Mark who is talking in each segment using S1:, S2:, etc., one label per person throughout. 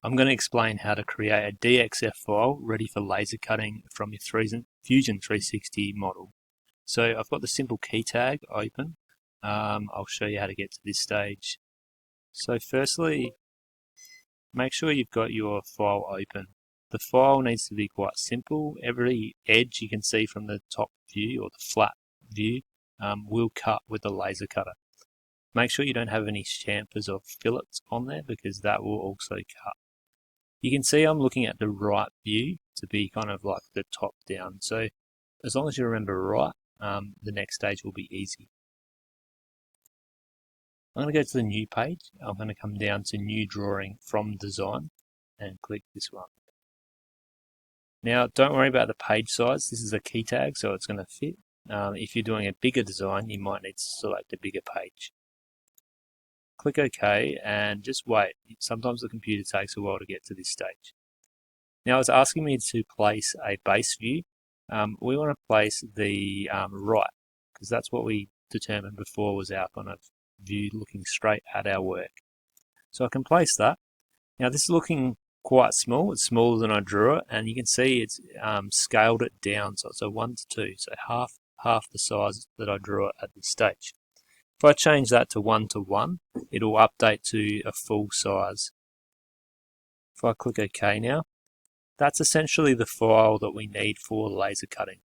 S1: I'm going to explain how to create a DXF file ready for laser cutting from your Fusion 360 model. So I've got the simple key tag open. I'll show you how to get to this stage. So firstly, make sure you've got your file open. The file needs to be quite simple. Every edge you can see from the top view or the flat view will cut with the laser cutter. Make sure you don't have any chamfers or fillets on there because that will also cut. You can see I'm looking at the right view to be kind of like the top down. So as long as you remember right, the next stage will be easy. I'm going to go to the new page. I'm going to come down to new drawing from design and click this one. Now don't worry about the page size. This is a key tag, so it's going to fit. If you're doing a bigger design, you might need to select a bigger page. Click OK and just wait. Sometimes the computer takes a while to get to this stage. Now it's asking me to place a base view. We want to place the right, because that's what we determined before was our kind of view looking straight at our work. So I can place that. Now this is looking quite small. It's smaller than I drew it, and you can see it's scaled it down, so it's a 1 to 2, so half the size that I drew it at this stage. If I change that to 1 to 1, it'll update to a full size. If I click OK now, that's essentially the file that we need for laser cutting.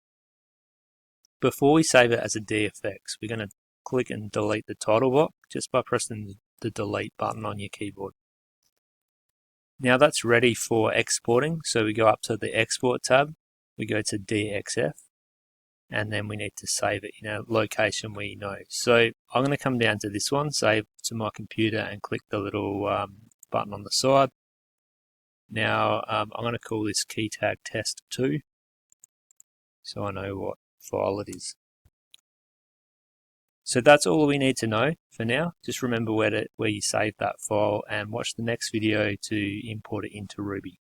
S1: Before we save it as a DFX, we're going to click and delete the title block just by pressing the delete button on your keyboard. Now that's ready for exporting, so we go up to the export tab, we go to DXF, and then we need to save it in a location we know. So I'm going to come down to this one, save to my computer, and click the little button on the side. Now I'm going to call this key tag test2, so I know what file it is. So that's all we need to know for now. Just remember where you saved that file and watch the next video to import it into Ruby.